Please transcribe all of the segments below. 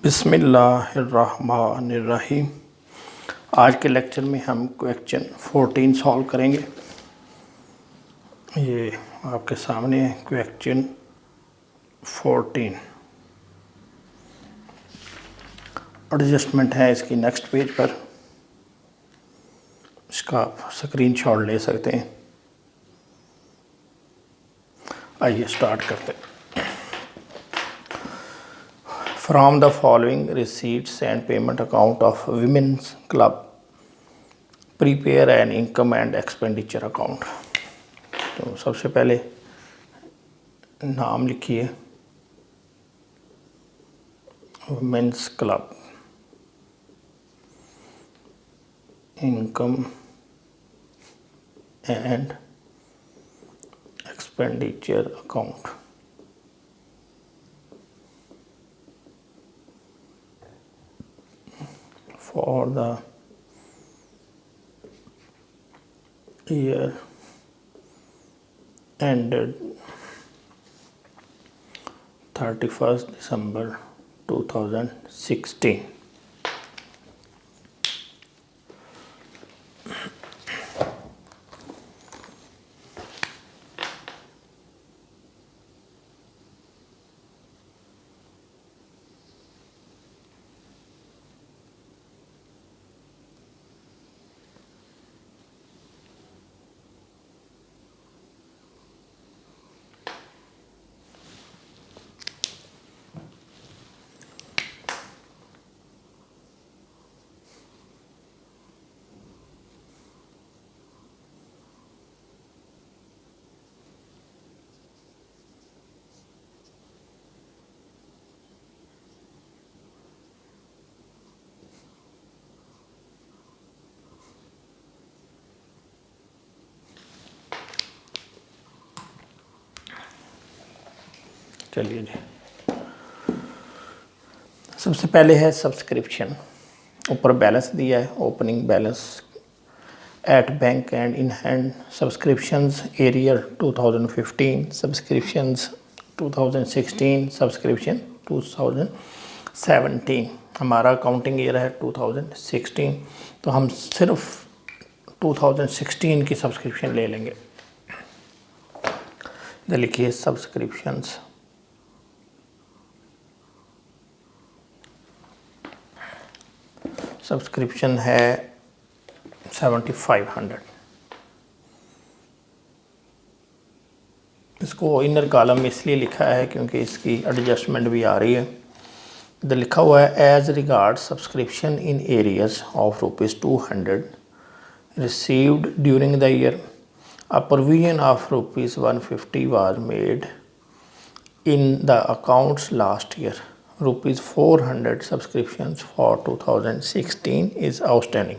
बिस्मिल्लाहिर्रहमानिर्रहीम। आज के लेक्चर में हम क्वेश्चन 14 सॉल्व करेंगे। ये आपके सामने है क्वेश्चन 14। एडजस्टमेंट है इसकी नेक्स्ट पेज पर, इसका आप स्क्रीनशॉट ले सकते हैं। आइए स्टार्ट करते हैं। From the following receipts and payment account of women's club, prepare an income and expenditure account। तो सबसे पहले नाम लिखिए women's club, income and expenditure account. For the year ended 31st December 2016। चलिए जी, सबसे पहले है सब्सक्रिप्शन। ऊपर बैलेंस दिया है, opening balance at bank and in hand, subscriptions arrear 2015, subscriptions 2016, subscription 2017। हमारा अकाउंटिंग ईयर है 2016, तो हम सिर्फ 2016 की सब्सक्रिप्शन ले लेंगे। इधर लिखिए सब्सक्रिप्शंस। सब्सक्रिप्शन है 7500। इसको इनर कॉलम में इसलिए लिखा है क्योंकि इसकी एडजस्टमेंट भी आ रही है। इधर लिखा हुआ है as regard subscription in arrears of ₹200 received during the year, a provision of ₹150 was made in the accounts last year. ₹400 subscriptions for 2016 is outstanding.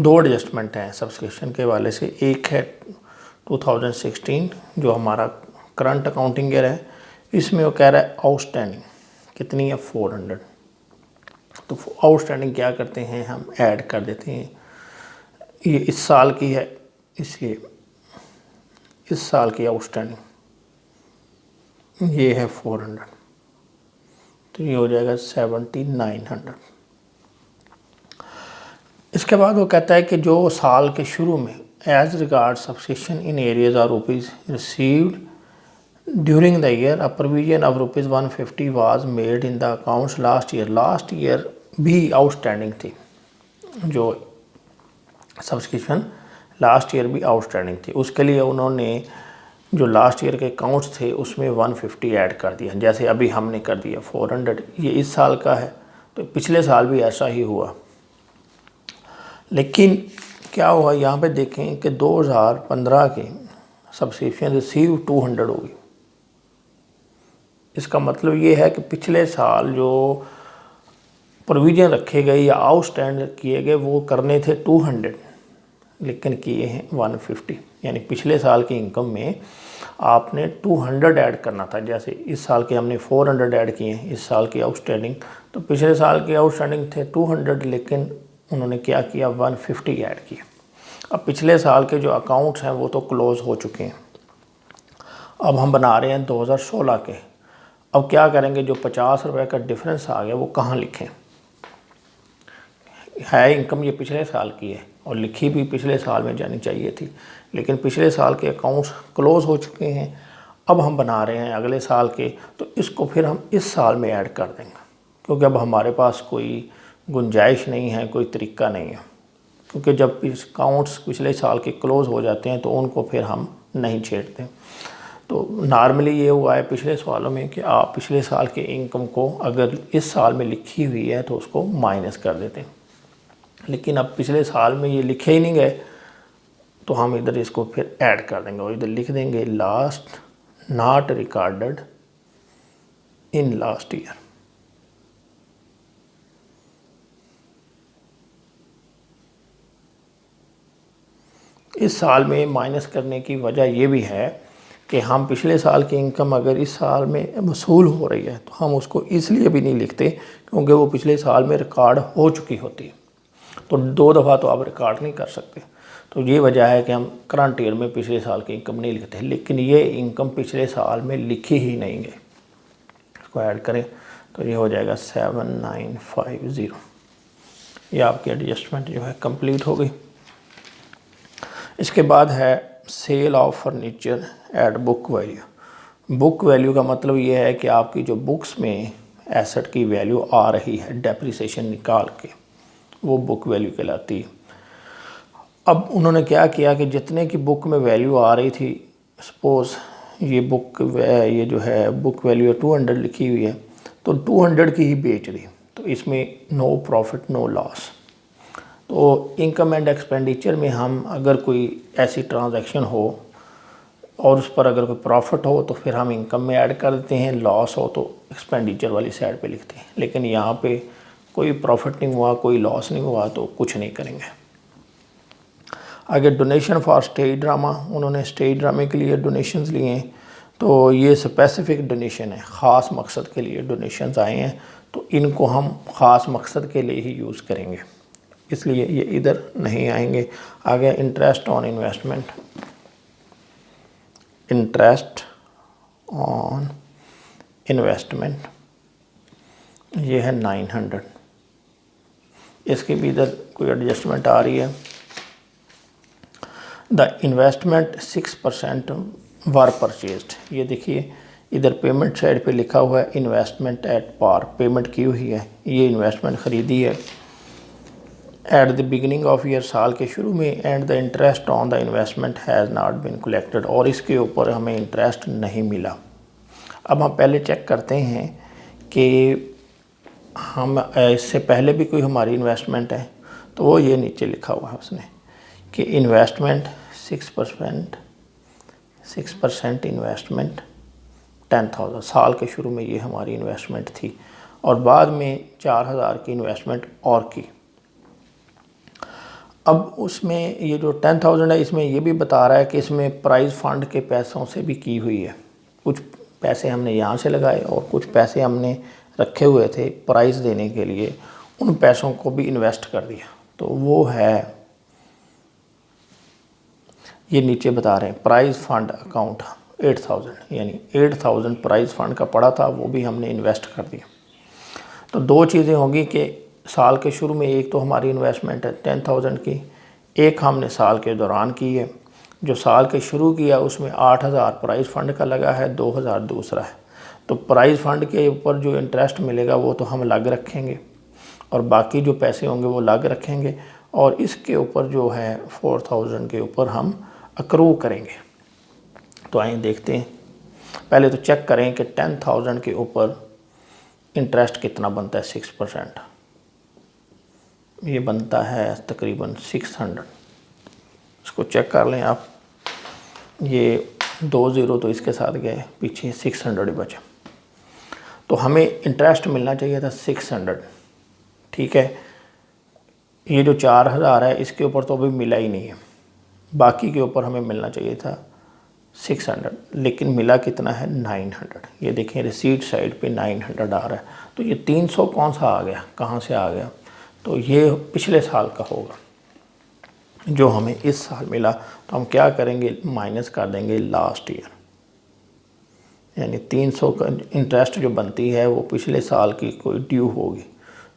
दो एडजस्टमेंट हैं सब्सक्रिप्शन के वाले से। एक है 2016 जो हमारा करंट अकाउंटिंग ईयर है, इसमें वो कह रहा है आउटस्टैंडिंग कितनी है 400। तो आउटस्टैंडिंग क्या करते हैं, हम ऐड कर देते हैं। ये इस साल की है, इसलिए इस साल की आउटस्टैंडिंग ये है 400, तो ये हो जाएगा 7900। इसके बाद वो कहता है कि जो साल के शुरू में as regard subscription in arrears are rupees received during the year, a provision of ₹150 was made in the accounts last year. Last year भी आउटस्टैंडिंग थी, जो सब्सक्रिप्शन लास्ट ईयर भी आउटस्टैंडिंग थी। उसके लिए उन्होंने जो लास्ट ईयर के अकाउंट्स थे उसमें 150 ऐड कर दिया, जैसे अभी हमने कर दिया 400। ये इस साल का है, तो पिछले साल भी ऐसा ही हुआ। लेकिन क्या हुआ, यहाँ पे देखें कि 2015 के सब्सक्रिप्शन रिसीव 200 होगी। इसका मतलब ये है कि पिछले साल जो प्रोविजन रखे गए या आउटस्टैंड किए गए वो करने थे 200, लेकिन किए हैं 150। यानी पिछले साल की इनकम में आपने 200 ऐड करना था। जैसे इस साल के हमने 400 ऐड किए हैं, इस साल की आउटस्टैंडिंग, तो पिछले साल के आउटस्टैंडिंग थे 200, लेकिन उन्होंने क्या किया 150 ऐड किया। अब पिछले साल के जो अकाउंट्स हैं वो तो क्लोज़ हो चुके हैं। अब हम बना रहे हैं 2016 के। अब क्या करेंगे, जो 50 रुपये का डिफरेंस आ गया वो कहाँ लिखें। है इनकम ये पिछले साल की है और लिखी भी पिछले साल में जानी चाहिए थी, लेकिन पिछले साल के अकाउंट्स क्लोज हो चुके हैं। अब हम बना रहे हैं अगले साल के, तो इसको फिर हम इस साल में ऐड कर देंगे, क्योंकि अब हमारे पास कोई गुंजाइश नहीं है, कोई तरीका नहीं है। क्योंकि जब अकाउंट्स पिछले साल के क्लोज़ हो जाते हैं तो उनको फिर हम नहीं छेड़ते। तो नॉर्मली ये हुआ है पिछले सालों में कि आप पिछले साल के इनकम को अगर इस साल में लिखी हुई है तो उसको माइनस कर देते हैं, लेकिन अब पिछले साल में ये लिखे ही नहीं गए तो हम इधर इसको फिर ऐड कर देंगे और इधर लिख देंगे last not recorded in last year. इस साल में माइनस करने की वजह ये भी है कि हम पिछले साल की इनकम अगर इस साल में वसूल हो रही है तो हम उसको इसलिए भी नहीं लिखते क्योंकि वो पिछले साल में रिकॉर्ड हो चुकी होती है, तो 2 दफ़ा तो आप रिकॉर्ड नहीं कर सकते। तो ये वजह है कि हम करंट ईयर में पिछले साल की इनकम नहीं लिखते, लेकिन ये इनकम पिछले साल में लिखी ही नहीं गई। इसको ऐड करें तो ये हो जाएगा 7950। ये आपकी एडजस्टमेंट जो है कंप्लीट हो गई। इसके बाद है sale of furniture at book value. Book value का मतलब ये है कि आपकी जो बुक्स में एसेट की वैल्यू आ रही है डेप्रिसिएशन निकाल के, वो बुक वैल्यू कहलाती है। अब उन्होंने क्या किया कि जितने की बुक में वैल्यू आ रही थी, सपोज़ ये जो है बुक वैल्यू 200 लिखी हुई है, तो 200 की ही बेच दी, तो इसमें नो प्रॉफिट नो लॉस। तो इनकम एंड एक्सपेंडिचर में हम अगर कोई ऐसी ट्रांजैक्शन हो और उस पर अगर कोई प्रॉफिट हो तो फिर हम इनकम में ऐड कर देते हैं, लॉस हो तो एक्सपेंडिचर वाली साइड पे लिखते हैं। लेकिन यहाँ पे कोई प्रॉफिट नहीं हुआ, कोई लॉस नहीं हुआ, तो कुछ नहीं करेंगे। आगे डोनेशन फॉर स्टेज ड्रामा, उन्होंने स्टेज ड्रामे के लिए डोनेशंस लिए हैं, तो ये स्पेसिफिक डोनेशन है, ख़ास मकसद के लिए डोनेशंस आए हैं, तो इनको हम ख़ास मकसद के लिए ही यूज़ करेंगे, इसलिए ये इधर नहीं आएंगे। आगे interest on investment, interest on investment ये है 900। इसकी भी इधर कोई एडजस्टमेंट आ रही है। द इन्वेस्टमेंट 6% वर परचेज्ड, ये देखिए इधर पेमेंट साइड पे लिखा हुआ है इन्वेस्टमेंट एट पार, पेमेंट की हुई है, ये इन्वेस्टमेंट ख़रीदी है at the beginning of year, साल के शुरू में, and the interest on the investment has not been collected, और इसके ऊपर हमें इंटरेस्ट नहीं मिला। अब हम पहले चेक करते हैं कि हम इससे पहले भी कोई हमारी इन्वेस्टमेंट है, तो वो ये नीचे लिखा हुआ है उसने कि इन्वेस्टमेंट 6% इन्वेस्टमेंट 10,000, साल के शुरू में ये हमारी इन्वेस्टमेंट थी और बाद में 4,000 की इन्वेस्टमेंट और की। अब उसमें ये जो 10,000 है, इसमें ये भी बता रहा है कि इसमें प्राइज़ फ़ंड के पैसों से भी की हुई है। कुछ पैसे हमने यहाँ से लगाए और कुछ पैसे हमने रखे हुए थे प्राइज़ देने के लिए, उन पैसों को भी इन्वेस्ट कर दिया। तो वो है, ये नीचे बता रहे हैं प्राइज़ फ़ंड अकाउंट 8,000, यानी 8,000 प्राइज़ फ़ंड का पड़ा था, वो भी हमने इन्वेस्ट कर दिया। तो 2 चीज़ें होंगी कि साल के शुरू में एक तो हमारी इन्वेस्टमेंट है 10,000 की, एक हमने साल के दौरान की है। जो साल के शुरू किया उसमें 8,000 प्राइज़ फ़ंड का लगा है, 2,000 दूसरा है। तो प्राइज़ फ़ंड के ऊपर जो इंटरेस्ट मिलेगा वो तो हम अलग रखेंगे और बाकी जो पैसे होंगे वो अलग रखेंगे, और इसके ऊपर जो है 4,000 के ऊपर हम अक्रू करेंगे। तो आइए देखते हैं, पहले तो चेक करें कि 10,000 के ऊपर इंटरेस्ट कितना बनता है। 6% ये बनता है तकरीबन 600। इसको चेक कर लें आप, ये 2 ज़ीरो तो इसके साथ गए, पीछे 600 बचा। तो हमें इंटरेस्ट मिलना चाहिए था 600, ठीक है। ये जो 4,000 है इसके ऊपर तो अभी मिला ही नहीं है, बाकी के ऊपर हमें मिलना चाहिए था 600, लेकिन मिला कितना है 900। ये देखें रिसीट साइड पे 900 आ रहा है। तो ये 300 कौन सा आ गया, कहाँ से आ गया? तो ये पिछले साल का होगा जो हमें इस साल मिला। तो हम क्या करेंगे, माइनस कर देंगे लास्ट ईयर। यानी 300 का इंटरेस्ट जो बनती है वो पिछले साल की कोई ड्यू होगी,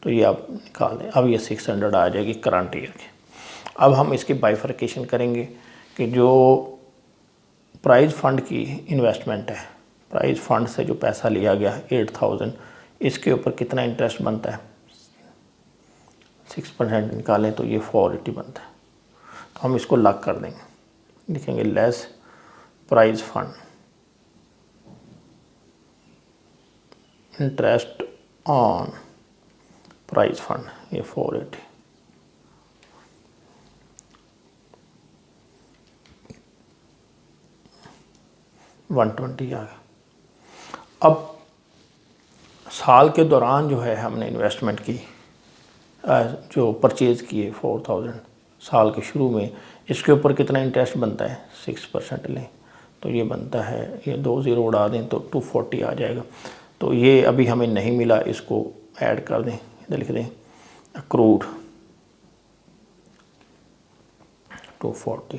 तो ये आप निकाल दें। अब ये 600 आ जाएगी करंट ईयर की। अब हम इसकी बाइफर्केशन करेंगे कि जो प्राइज़ फ़ंड की इन्वेस्टमेंट है, प्राइज़ फ़ंड से जो पैसा लिया गया है 8000, इसके ऊपर कितना इंटरेस्ट बनता है। 6% निकालें तो ये 480 बनता है। तो हम इसको लॉक कर देंगे, लिखेंगे less prize fund interest on prize fund, ये 480। $120 आ गया। अब साल के दौरान जो है हमने इन्वेस्टमेंट की, जो परचेज़ किए 4000 साल के शुरू में, इसके ऊपर कितना इंटरेस्ट बनता है। 6% लें तो ये बनता है, ये 2 ज़ीरो उड़ा दें तो 240 आ जाएगा। तो ये अभी हमें नहीं मिला, इसको ऐड कर दें, इधर लिख दें अक्रूड 240,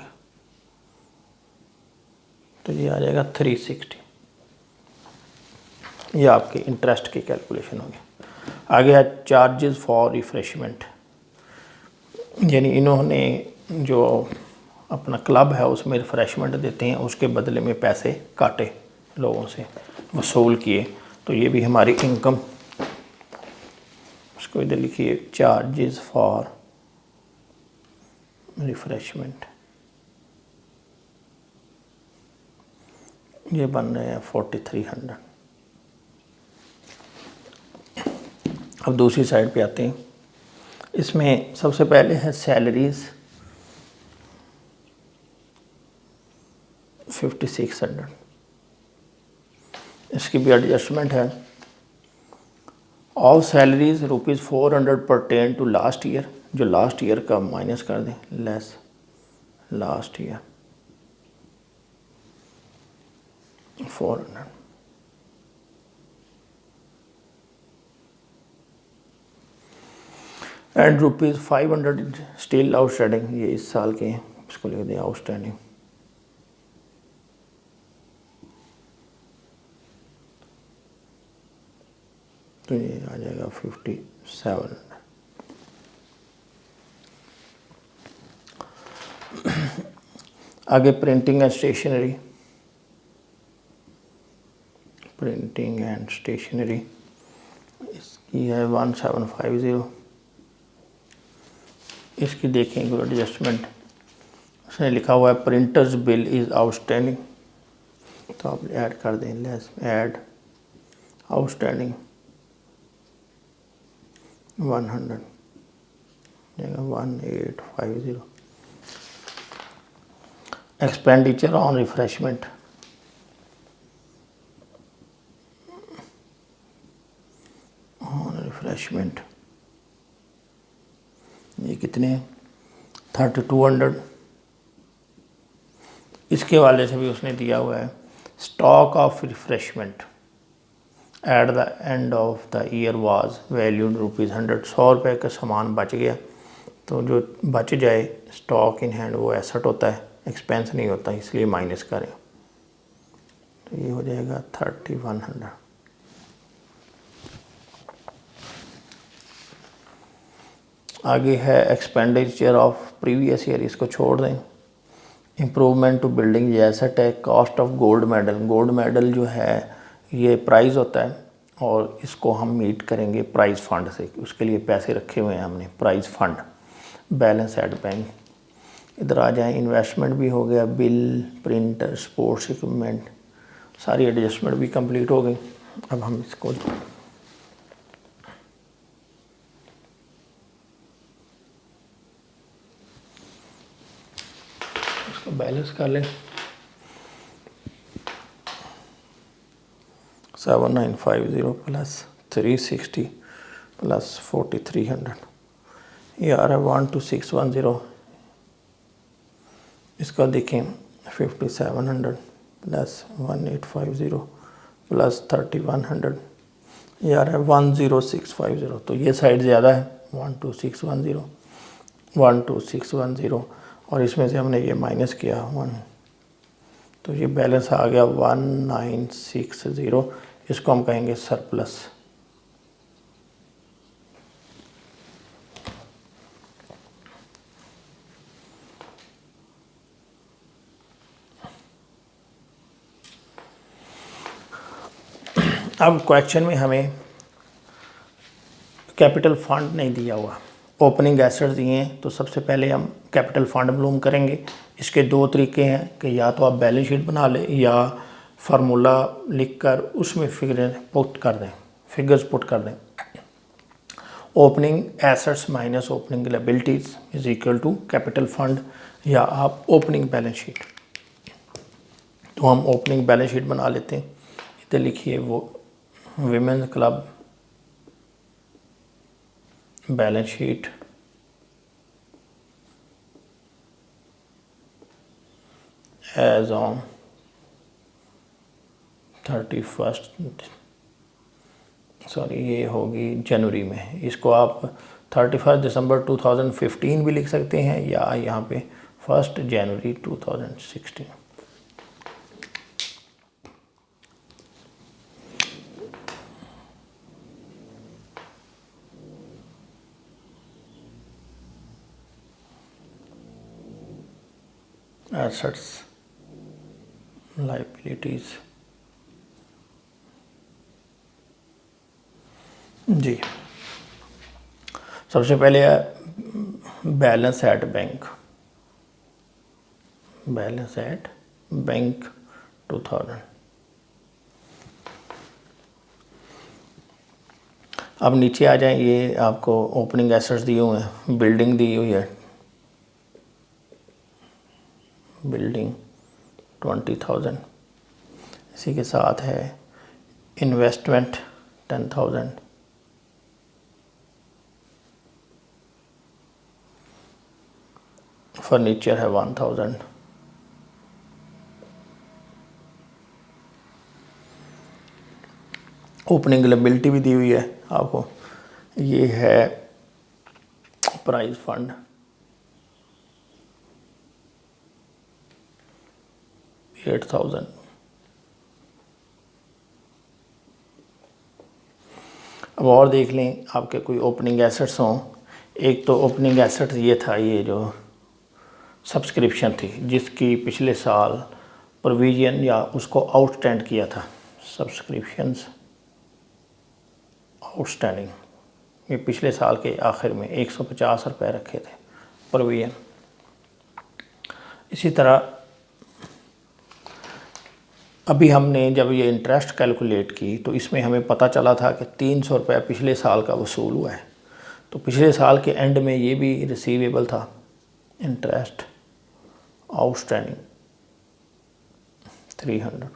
तो ये आ जाएगा 360। ये आपके इंटरेस्ट की कैलकुलेशन होगी। आगे है चार्जेस फॉर रिफ्रेशमेंट, यानी इन्होंने जो अपना क्लब है उसमें रिफ्रेशमेंट देते हैं, उसके बदले में पैसे काटे, लोगों से वसूल किए, तो ये भी हमारी इनकम। उसको इधर लिखिए चार्जेस फॉर रिफ्रेशमेंट, ये बन रहे हैं 4300। अब दूसरी साइड पे आते हैं। इसमें सबसे पहले है सैलरीज 5600, इसकी भी एडजस्टमेंट है। All salaries ₹400 pertain to last year, जो लास्ट ईयर का माइनस कर दें, less last year 400। And ₹500 still outstanding, ये इस साल के हैं, इसको लिख दें आउटस्टैंडिंग। तो ये आ जाएगा 57। आगे printing and stationery, printing and stationery इसकी है 1750। इसकी देखेंगे एडजस्टमेंट, उसने लिखा हुआ है प्रिंटर्स बिल इज़ आउटस्टैंडिंग, तो आप ऐड कर दें, less add outstanding 100, 1850। Expenditure on refreshment, refreshment ये कितने हैं 3200। इसके वाले से भी उसने दिया हुआ है stock of refreshment at the end of the year was valued ₹100। 100 रुपये का सामान बच गया, तो जो बच जाए स्टॉक इन हैंड वो एसेट होता है, एक्सपेंस नहीं होता, इसलिए माइनस करें, तो ये हो जाएगा 3100। आगे है एक्सपेंडिचर ऑफ प्रीवियस ईयर, इसको छोड़ दें। इम्प्रूवमेंट टू बिल्डिंग ये एसेट है। Cost of gold medal, gold medal जो है ये प्राइज़ होता है और इसको हम मीट करेंगे प्राइज़ फ़ंड से, उसके लिए पैसे रखे हुए हैं हमने prize fund, balance at bank. इधर आ जाएं, इन्वेस्टमेंट भी हो गया, बिल, प्रिंटर, स्पोर्ट्स इक्विपमेंट, सारी एडजस्टमेंट भी कंप्लीट हो गई। अब हम इसको बैलेंस कर लें। 7950 प्लस 360 प्लस 4300, ये आ रहा है 12610। इसका देखें 5700 प्लस 1850 प्लस 3100, ये आ रहा है 10650। तो ये साइड ज़्यादा है 12610, 12610, और इसमें से हमने ये माइनस किया तो ये बैलेंस आ गया 1960, इसको हम कहेंगे सरप्लस। अब क्वेश्चन में हमें कैपिटल फंड नहीं दिया हुआ, ओपनिंग एसेट्स दिए हैं, तो सबसे पहले हम कैपिटल फंड मालूम करेंगे। इसके दो तरीके हैं कि या तो आप बैलेंस शीट बना लें या फार्मूला लिखकर उसमें फिगर्स पुट कर दें। Opening assets minus opening liabilities is equal to capital fund, या आप ओपनिंग बैलेंस शीट। तो हम ओपनिंग बैलेंस शीट बना लेते हैं। इधर लिखिए वो women's club balance sheet as on 31 ये होगी जनवरी में। इसको आप 31 दिसंबर 2015 भी लिख सकते हैं, या यहाँ पे 1 जनवरी 2016। एसेट्स लायबिलिटीज जी, सबसे पहले balance at bank, balance at bank 2000। अब नीचे आ जाएं, ये आपको ओपनिंग एसेट्स दिए हुए हैं, बिल्डिंग दी हुई है, बिल्डिंग 20,000, इसी के साथ है इन्वेस्टमेंट 10,000, फर्नीचर है 1,000, ओपनिंग लायबिलिटी भी दी हुई है आपको, ये है प्राइज फंड 8,000। अब और देख लें आपके कोई ओपनिंग एसेट्स हों। एक तो ओपनिंग एसेट्स ये था, ये जो सब्सक्रिप्शन थी जिसकी पिछले साल प्रोविजन या उसको आउटस्टैंड किया था, सब्सक्रिप्शंस आउटस्टैंडिंग, ये पिछले साल के आखिर में 150 रुपये रखे थे प्रोविजन। इसी तरह अभी हमने जब ये इंटरेस्ट कैलकुलेट की तो इसमें हमें पता चला था कि 300 रुपये पिछले साल का वसूल हुआ है, तो पिछले साल के एंड में ये भी रिसीवेबल था, इंटरेस्ट आउटस्टैंडिंग 300।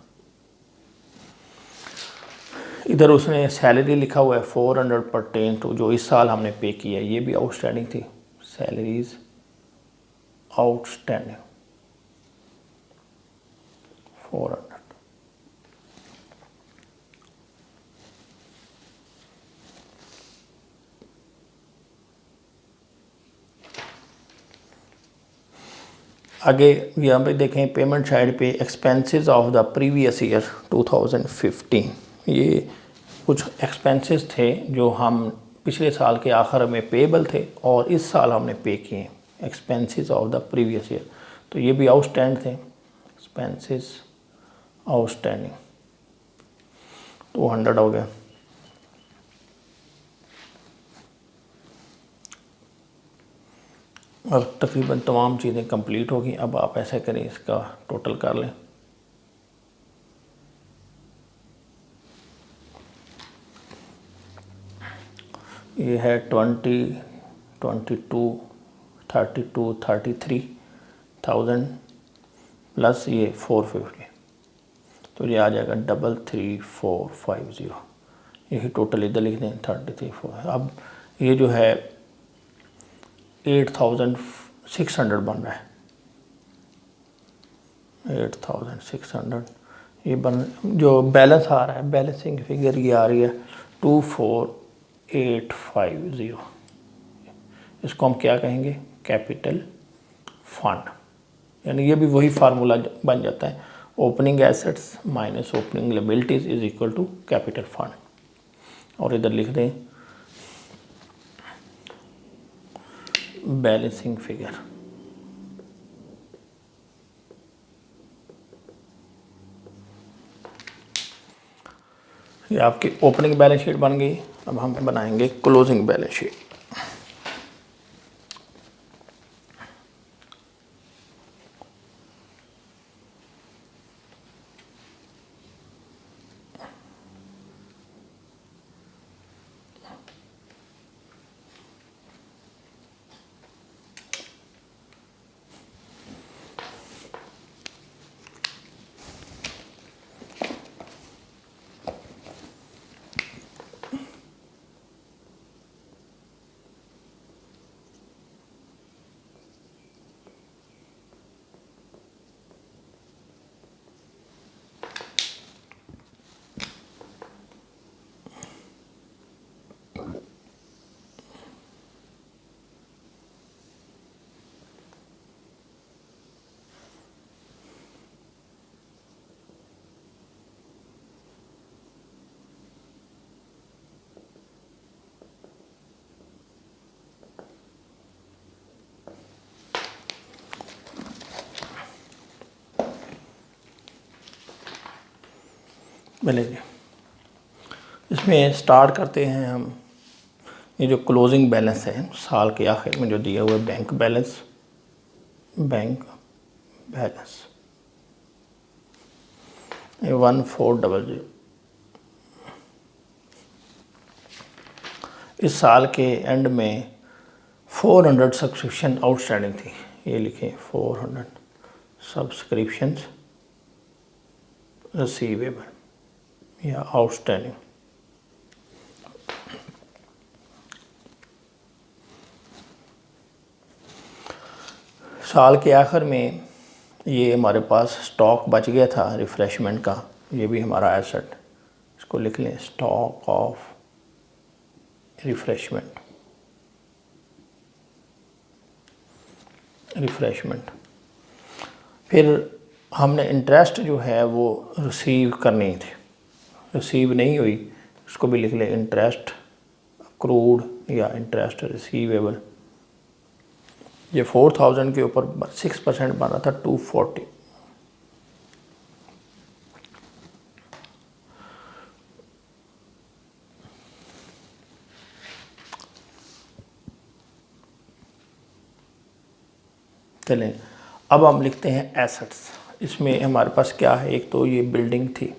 इधर उसने सैलरी लिखा हुआ है 400 परटेन टू, जो इस साल हमने पे किया है, ये भी आउटस्टैंडिंग थी, सैलरीज आउटस्टैंडिंग 400। आगे यहाँ पे देखें पेमेंट साइड पे expenses of the previous year 2015, ये कुछ एक्सपेंसेस थे जो हम पिछले साल के आखिर में पेबल थे और इस साल हमने पे किए, expenses of the previous year, तो ये भी आउटस्टैंड थे, एक्सपेंसेस आउटस्टैंडिंग 200 हो गया। अब तकरीबन तमाम चीज़ें कंप्लीट होगी। अब आप ऐसा करें, इसका टोटल कर लें। ये है 20, 22, 32, 33,000 प्लस ये 450, तो ये आ जाएगा 33,450। यही टोटल इधर लिख दें 33,450। अब ये जो है 8,600 बन रहा है, 8,600 ये बन, जो बैलेंस आ रहा है, बैलेंसिंग फिगर ये आ रही है 24,850। इसको हम क्या कहेंगे, कैपिटल फंड, यानी ये भी वही फार्मूला बन जाता है, opening assets minus opening liabilities is equal to capital fund. और इधर लिख दें बैलेंसिंग फिगर। ये आपकी ओपनिंग बैलेंस शीट बन गई। अब हम बनाएंगे क्लोजिंग बैलेंस शीट। मिलेंगे इसमें स्टार्ट करते हैं हम। ये जो क्लोजिंग बैलेंस है साल के आखिर में जो दिया हुआ है, बैंक बैलेंस ये 1400। इस साल के एंड में 400 सब्सक्रिप्शन आउटस्टैंडिंग थी। ये लिखें 400 सब्सक्रिप्शंस रिसीवेबल या आउटस्टैंडिंग। साल के आखिर में ये हमारे पास स्टॉक बच गया था रिफ़्रेशमेंट का, ये भी हमारा एसेट। इसको लिख लें स्टॉक ऑफ रिफ़्रेशमेंट। फिर हमने इंटरेस्ट जो है वो रिसीव करनी थी, रिसीव नहीं हुई, इसको भी लिख लें इंटरेस्ट अक्रूड या इंटरेस्ट रिसीवेबल। ये 4000 के ऊपर 6% बन रहा था 240। चलें अब हम लिखते हैं एसेट्स। इसमें हमारे पास क्या है, एक तो ये बिल्डिंग थी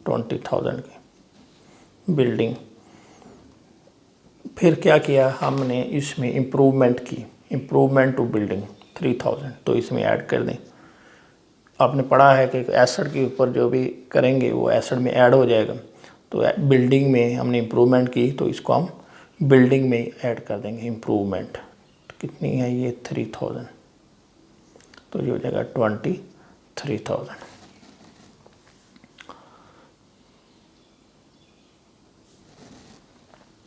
20,000 की बिल्डिंग। फिर क्या किया हमने, इसमें इम्प्रूवमेंट की, इम्प्रूवमेंट टू बिल्डिंग 3000, तो इसमें ऐड कर दें। आपने पढ़ा है कि एसेट के ऊपर जो भी करेंगे वो एसेट में ऐड हो जाएगा। तो बिल्डिंग में हमने इम्प्रूवमेंट की तो इसको हम बिल्डिंग में ऐड कर देंगे इम्प्रूवमेंट। तो कितनी है ये 3000, तो ये हो जाएगा 23,000।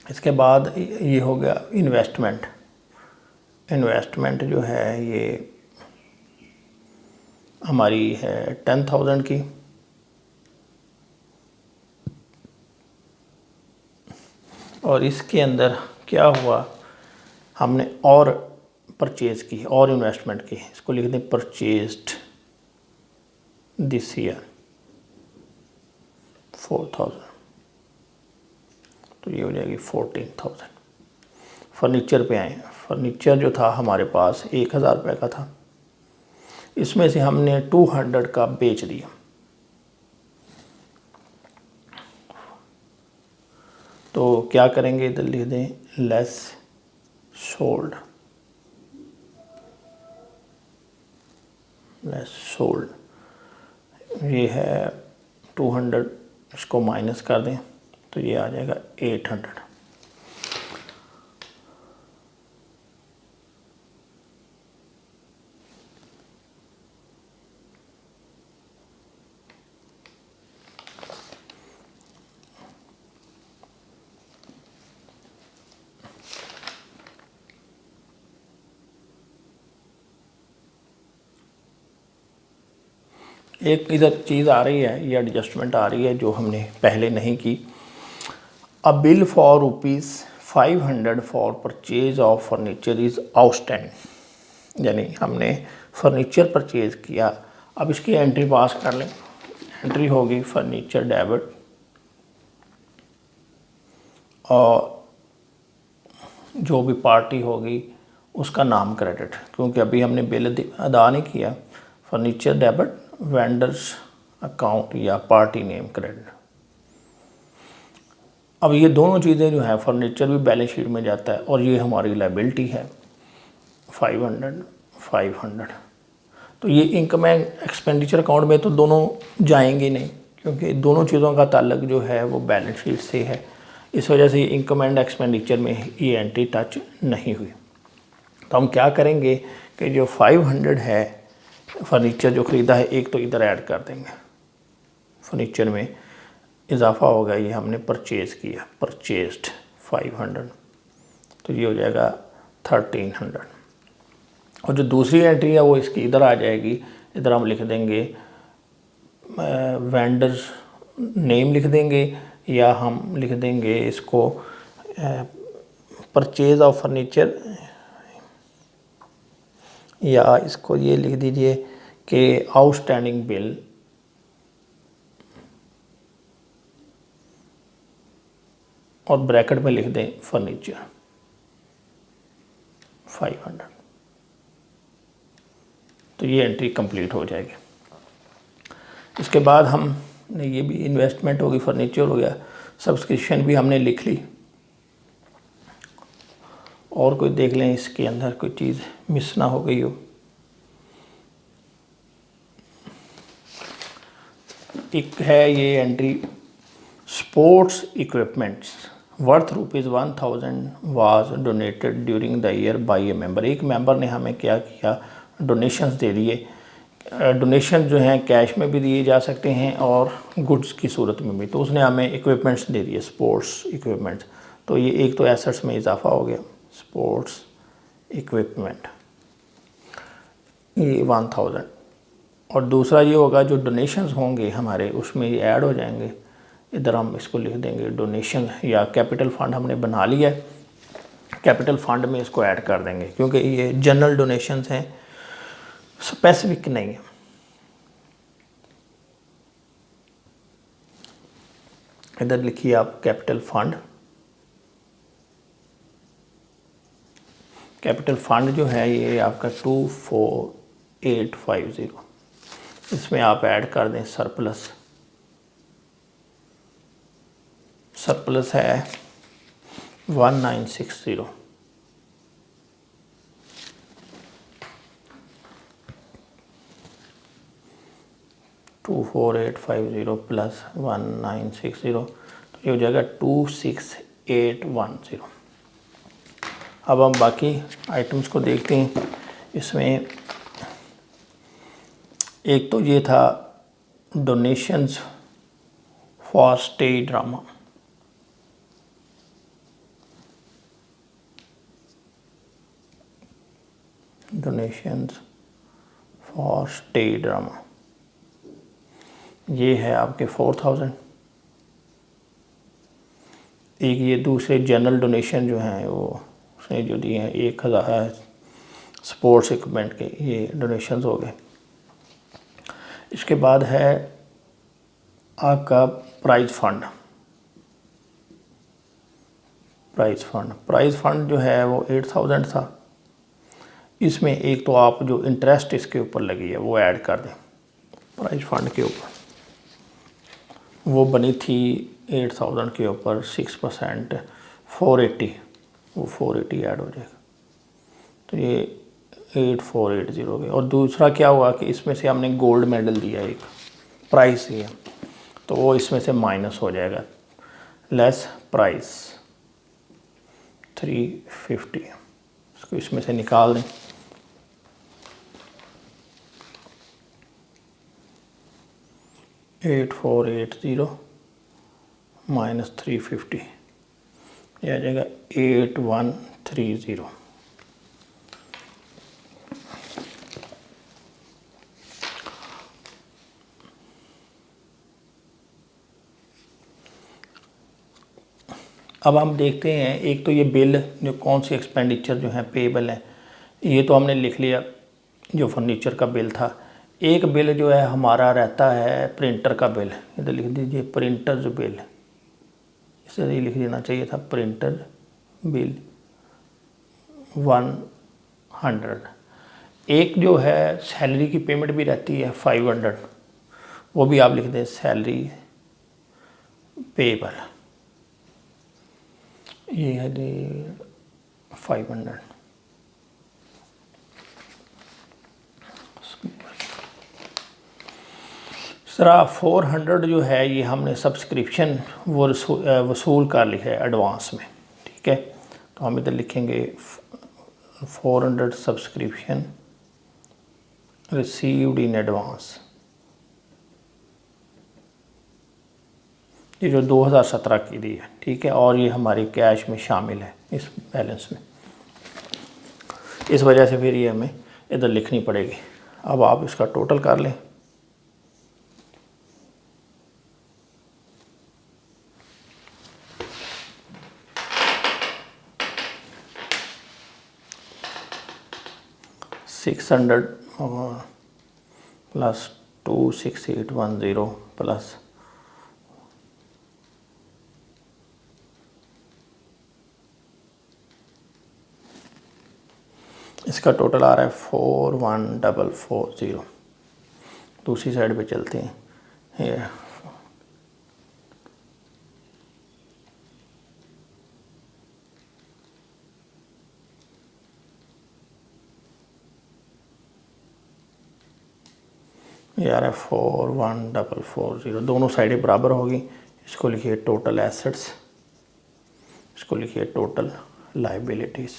इसके बाद ये हो गया इन्वेस्टमेंट। इन्वेस्टमेंट जो है ये हमारी है 10,000 की। और इसके अंदर क्या हुआ, हमने और परचेज़ की और इन्वेस्टमेंट की। इसको लिख दें परचेज्ड दिस ईयर 4,000, तो ये हो जाएगी 14,000। फर्नीचर पे आए। फर्नीचर जो था हमारे पास 1,000 रुपये का था, इसमें से हमने 200 का बेच दिया। तो क्या करेंगे, इधर लिख दें लेस सोल्ड, लेस सोल्ड। ये है 200, इसको माइनस कर दें तो ये आ जाएगा 800। एक इधर चीज़ आ रही है, ये एडजस्टमेंट आ रही है जो हमने पहले नहीं की। अ bill for ₹500 for purchase of furniture is outstanding, यानी हमने फर्नीचर परचेज किया। अब इसकी एंट्री पास कर लें। एंट्री होगी फर्नीचर डेबिट और जो भी पार्टी होगी उसका नाम क्रेडिट, क्योंकि अभी हमने बिल अदा नहीं किया। फर्नीचर डेबिट, वेंडर्स अकाउंट या पार्टी नेम क्रेडिट। अब ये दोनों चीज़ें जो हैं, फर्नीचर भी बैलेंस शीट में जाता है और ये हमारी लायबिलिटी है 500। तो ये इनकम एंड एक्सपेंडिचर अकाउंट में तो दोनों जाएंगे नहीं, क्योंकि दोनों चीज़ों का ताल्लुक जो है वो बैलेंस शीट से है। इस वजह से इनकम एंड एक्सपेंडिचर में ये एंट्री टच नहीं हुई। तो हम क्या करेंगे कि जो 500 है फर्नीचर जो ख़रीदा है, एक तो इधर ऐड कर देंगे। फर्नीचर में इजाफा होगा, ये हमने परचेज़ किया, परचेज्ड 500, तो ये हो जाएगा 1300। और जो दूसरी एंट्री है वो इसकी इधर आ जाएगी। इधर हम लिख देंगे वेंडर्स नेम लिख देंगे, या हम लिख देंगे इसको परचेज ऑफ फर्नीचर, या इसको ये लिख दीजिए कि आउटस्टैंडिंग बिल और ब्रैकेट में लिख दें फर्नीचर 500। तो ये एंट्री कंप्लीट हो जाएगी। इसके बाद हमने ये भी इन्वेस्टमेंट होगी, फर्नीचर हो गया, सब्सक्रिप्शन भी हमने लिख ली। और कोई देख लें इसके अंदर कोई चीज़ मिस ना हो गई हो। एक है ये entry, sports equipments worth ₹1000 was donated during the year by A member. एक मेंबर ने हमें क्या किया, डोनेशंस दे दिए। डोनेशन जो हैं कैश में भी दिए जा सकते हैं और गुड्स की सूरत में भी। तो उसने हमें इक्विपमेंट्स दे दिए, स्पोर्ट्स इक्विपमेंट्स। तो ये एक तो एसेट्स में इजाफा हो गया, स्पोर्ट्स इक्विपमेंट, ये 1000। और दूसरा ये होगा जो डोनेशंस होंगे हमारे, उसमें ये ऐड हो जाएंगे। इधर हम इसको लिख देंगे डोनेशन, या कैपिटल फ़ंड हमने बना लिया है, कैपिटल फ़ंड में इसको ऐड कर देंगे, क्योंकि ये जनरल डोनेशंस हैं, स्पेसिफिक नहीं है। इधर लिखिए आप कैपिटल फ़ंड। कैपिटल फ़ंड जो है ये आपका 24850, इसमें आप ऐड कर दें सरप्लस। सरप्लस है 1960, $24850 प्लस 1960, तो ये हो जाएगा 26810। अब हम बाकी आइटम्स को देखते हैं। इसमें एक तो ये था donations for stage drama, donations for stage drama, ये है आपके 4000। एक ये दूसरे जनरल डोनेशन जो हैं वो उसने जो दिए हैं 1000 स्पोर्ट्स इक्विपमेंट के, ये डोनेशंस हो गए। इसके बाद है आपका प्राइज़ फ़ंड। प्राइज़ फ़ंड जो है वो 8000 था। इसमें एक तो आप जो इंटरेस्ट इसके ऊपर लगी है वो ऐड कर दें प्राइज़ फ़ंड के ऊपर। वो बनी थी 8000 के ऊपर 6%, 480, वो 480 ऐड हो जाएगा। तो ये 8480 हो गए। और दूसरा क्या हुआ कि इसमें से हमने गोल्ड मेडल दिया एक, प्राइस दिया, तो वो इसमें से माइनस हो जाएगा, लेस प्राइस 350, इसको इसमें से निकाल दें। $8480 माइनस 350, यह आ जाएगा 8130। अब हम देखते हैं, एक तो ये बिल जो कौन सी एक्सपेंडिचर जो है पेएबल है, ये तो हमने लिख लिया जो फर्नीचर का बिल था। एक बिल जो है हमारा रहता है प्रिंटर का बिल, इधर लिख दीजिए प्रिंटर जो बिल, इसे ये लिख देना चाहिए था प्रिंटर बिल 100। एक जो है सैलरी की पेमेंट भी रहती है 500, वो भी आप लिख दें सैलरी पेएबल, ये है जी 500। सरा 400 जो है ये हमने सब्सक्रिप्शन वो वसूल कर लिया है एडवांस में, ठीक है। तो हम इधर लिखेंगे 400 सब्सक्रिप्शन रिसीव्ड इन एडवांस, ये जो 2017 की दी है, ठीक है। और ये हमारी कैश में शामिल है इस बैलेंस में, इस वजह से फिर ये हमें इधर लिखनी पड़ेगी। अब आप इसका टोटल कर लें। $600 प्लस 26810 प्लस इसका टोटल आ रहा है 41440। दूसरी साइड पे चलते हैं, ये आ रहा है 41440। दोनों साइडें बराबर होगी। इसको लिखिए टोटल एसेट्स, इसको लिखिए टोटल लायबिलिटीज़।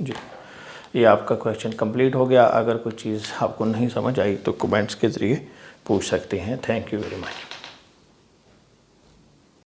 जी, ये आपका क्वेश्चन कंप्लीट हो गया। अगर कोई चीज़ आपको नहीं समझ आई तो कमेंट्स के ज़रिए पूछ सकते हैं। Thank you very much.